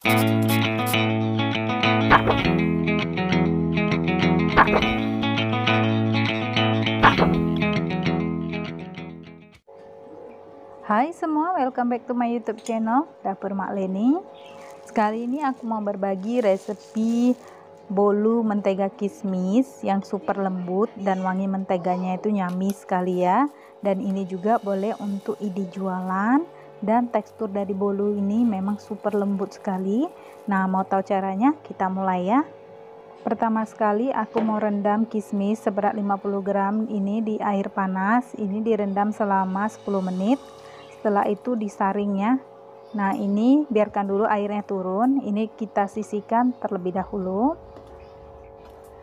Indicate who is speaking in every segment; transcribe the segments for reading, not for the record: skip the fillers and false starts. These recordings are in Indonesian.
Speaker 1: Hai semua, welcome back to my YouTube channel Dapur Mak Leni. Sekali ini aku mau berbagi resep bolu mentega kismis yang super lembut dan wangi menteganya itu nyami sekali ya. Dan ini juga boleh untuk ide jualan, dan tekstur dari bolu ini memang super lembut sekali. Nah, mau tahu caranya? Kita mulai ya. Pertama sekali aku mau rendam kismis seberat 50 gram ini di air panas. Ini direndam selama 10 menit. Setelah itu disaring ya. Nah, ini biarkan dulu airnya turun. Ini kita sisihkan terlebih dahulu.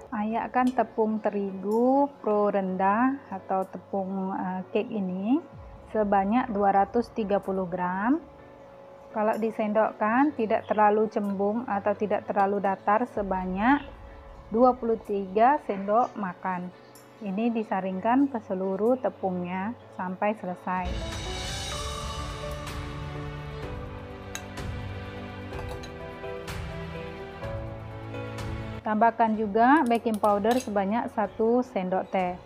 Speaker 1: Ayakkan tepung terigu pro rendah atau tepung cake ini sebanyak 230 gram. Kalau disendokkan tidak terlalu cembung atau tidak terlalu datar, sebanyak 23 sendok makan. Ini disaringkan ke seluruh tepungnya sampai selesai. Tambahkan juga baking powder sebanyak 1 sendok teh.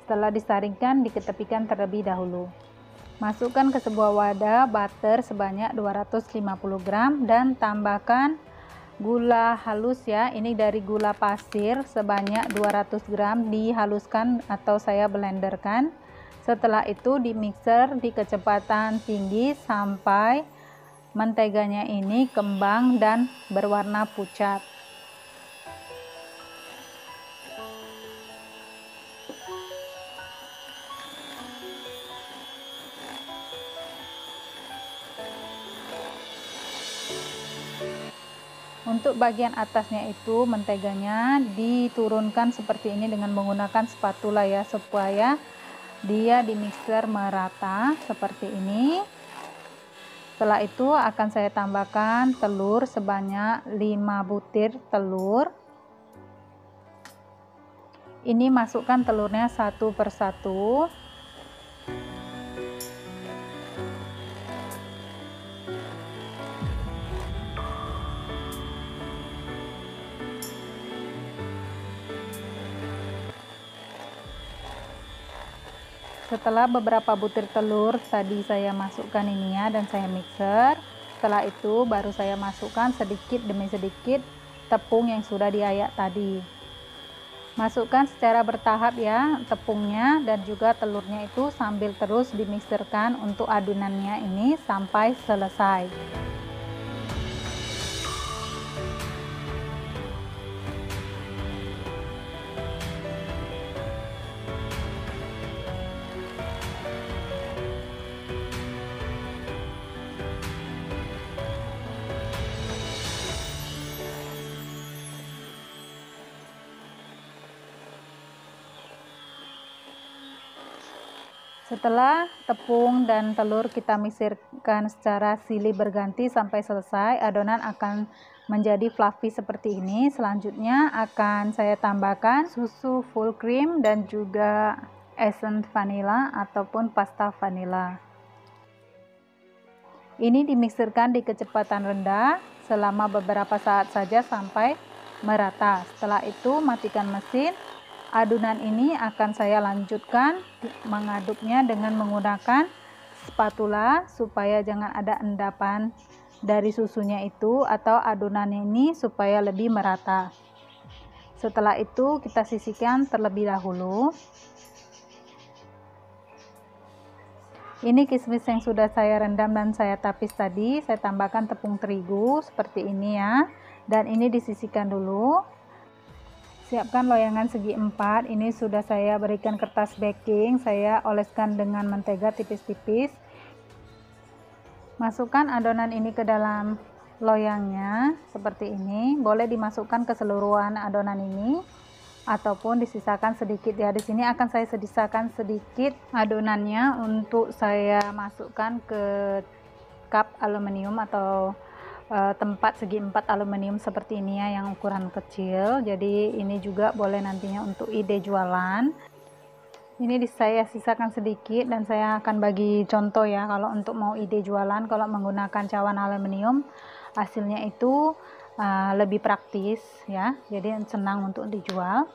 Speaker 1: Setelah disaringkan, diketepikan terlebih dahulu. Masukkan ke sebuah wadah butter sebanyak 250 gram dan tambahkan gula halus ya. Ini dari gula pasir sebanyak 200 gram dihaluskan atau saya blenderkan. Setelah itu di mixer di kecepatan tinggi sampai menteganya ini kembang dan berwarna pucat. Untuk bagian atasnya itu menteganya diturunkan seperti ini dengan menggunakan spatula ya, supaya dia di mixer merata seperti ini. Setelah itu akan saya tambahkan telur sebanyak 5 butir telur. Ini masukkan telurnya satu persatu. Setelah beberapa butir telur tadi saya masukkan ini ya, dan saya mixer. Setelah itu baru saya masukkan sedikit demi sedikit tepung yang sudah diayak tadi. Masukkan secara bertahap ya tepungnya dan juga telurnya itu, sambil terus dimixerkan untuk adonannya ini sampai selesai. Setelah tepung dan telur kita mixerkan secara silih berganti sampai selesai, adonan akan menjadi fluffy seperti ini. Selanjutnya akan saya tambahkan susu full cream dan juga essence vanilla ataupun pasta vanilla. Ini dimixerkan di kecepatan rendah selama beberapa saat saja sampai merata. Setelah itu matikan mesin. Adonan ini akan saya lanjutkan mengaduknya dengan menggunakan spatula supaya jangan ada endapan dari susunya itu atau adonan ini, supaya lebih merata. Setelah itu kita sisihkan terlebih dahulu. Ini kismis yang sudah saya rendam dan saya tapis tadi, saya tambahkan tepung terigu seperti ini ya, dan ini disisihkan dulu. Siapkan loyangan segi 4. Ini sudah saya berikan kertas baking, saya oleskan dengan mentega tipis-tipis. Masukkan adonan ini ke dalam loyangnya seperti ini. Boleh dimasukkan keseluruhan adonan ini ataupun disisakan sedikit ya. Di sini akan saya sisakan sedikit adonannya untuk saya masukkan ke cup aluminium atau tempat segi 4 aluminium seperti ini ya, yang ukuran kecil. Jadi ini juga boleh nantinya untuk ide jualan. Ini saya sisakan sedikit dan saya akan bagi contoh ya, kalau untuk mau ide jualan, kalau menggunakan cawan aluminium hasilnya itu lebih praktis ya, jadi senang untuk dijual.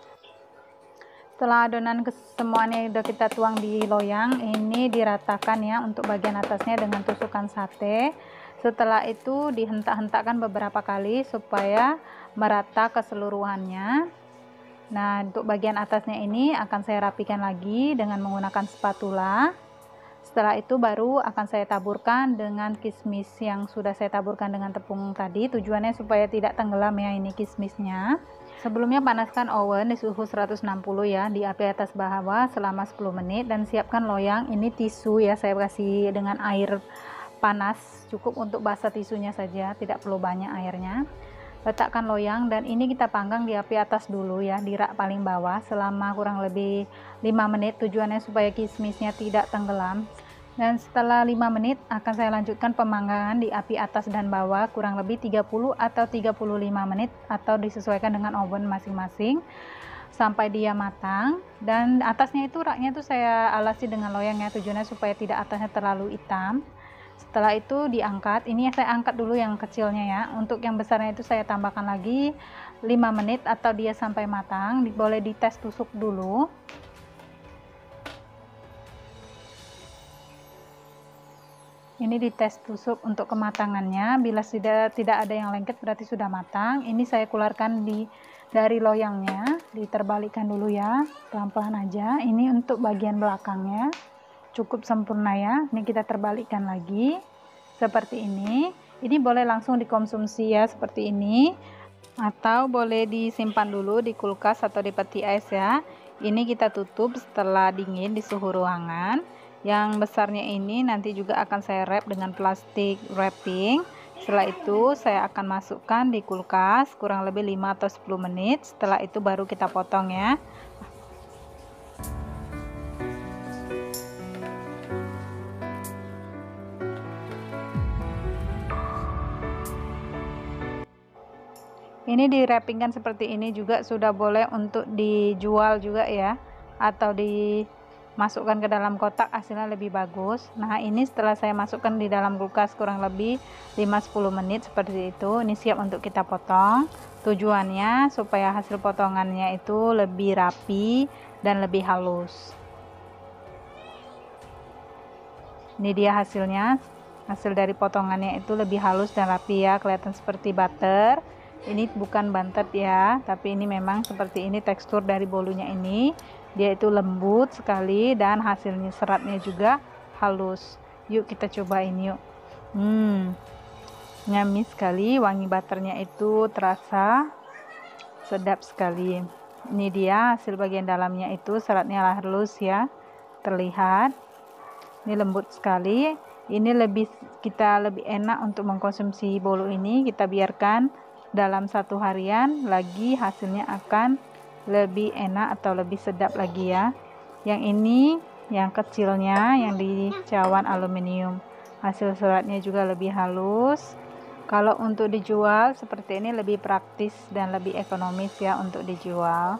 Speaker 1: Setelah adonan semuanya udah kita tuang di loyang, ini diratakan ya untuk bagian atasnya dengan tusukan sate. Setelah itu dihentak-hentakkan beberapa kali supaya merata keseluruhannya. Nah, untuk bagian atasnya ini akan saya rapikan lagi dengan menggunakan spatula. Setelah itu baru akan saya taburkan dengan kismis yang sudah saya taburkan dengan tepung tadi. Tujuannya supaya tidak tenggelam ya ini kismisnya. Sebelumnya panaskan oven di suhu 160 ya, di api atas bawah selama 10 menit dan siapkan loyang. Ini tisu ya, saya kasih dengan air panas, cukup untuk basah tisunya saja, tidak perlu banyak airnya. Letakkan loyang dan ini kita panggang di api atas dulu ya, di rak paling bawah selama kurang lebih 5 menit. Tujuannya supaya kismisnya tidak tenggelam. Dan setelah 5 menit akan saya lanjutkan pemanggangan di api atas dan bawah kurang lebih 30 atau 35 menit, atau disesuaikan dengan oven masing-masing sampai dia matang. Dan atasnya itu, raknya itu saya alasi dengan loyang ya, tujuannya supaya tidak atasnya terlalu hitam. Setelah itu diangkat, ini saya angkat dulu yang kecilnya ya, untuk yang besarnya itu saya tambahkan lagi 5 menit atau dia sampai matang. Boleh dites tusuk dulu. Ini dites tusuk untuk kematangannya, bila tidak ada yang lengket berarti sudah matang. Ini saya keluarkan dari loyangnya, diterbalikkan dulu ya, pelan-pelan aja. Ini untuk bagian belakangnya, cukup sempurna ya. Ini kita terbalikkan lagi, seperti ini. Ini boleh langsung dikonsumsi ya, seperti ini. Atau boleh disimpan dulu di kulkas atau di peti es ya. Ini kita tutup setelah dingin di suhu ruangan. Yang besarnya ini nanti juga akan saya wrap dengan plastik wrapping. Setelah itu saya akan masukkan di kulkas kurang lebih 5 atau 10 menit. Setelah itu baru kita potong ya. Ini di wrappingkan seperti ini juga sudah boleh untuk dijual juga ya, atau dimasukkan ke dalam kotak, hasilnya lebih bagus. Nah, ini setelah saya masukkan di dalam kulkas kurang lebih 5-10 menit seperti itu. Ini siap untuk kita potong. Tujuannya supaya hasil potongannya itu lebih rapi dan lebih halus. Ini dia hasilnya. Hasil dari potongannya itu lebih halus dan rapi ya, kelihatan seperti butter. Ini bukan bantet ya, tapi ini memang seperti ini tekstur dari bolunya ini. Dia itu lembut sekali dan hasilnya seratnya juga halus. Yuk kita cobain yuk. Yummy sekali, wangi butternya itu terasa sedap sekali. Ini dia hasil bagian dalamnya itu, seratnya halus ya, terlihat. Ini lembut sekali. Ini kita lebih enak untuk mengkonsumsi bolu ini. Kita biarkan dalam 1 harian lagi, hasilnya akan lebih enak atau lebih sedap lagi ya. Yang ini yang kecilnya yang di cawan aluminium, hasil seratnya juga lebih halus. Kalau untuk dijual seperti ini lebih praktis dan lebih ekonomis ya untuk dijual.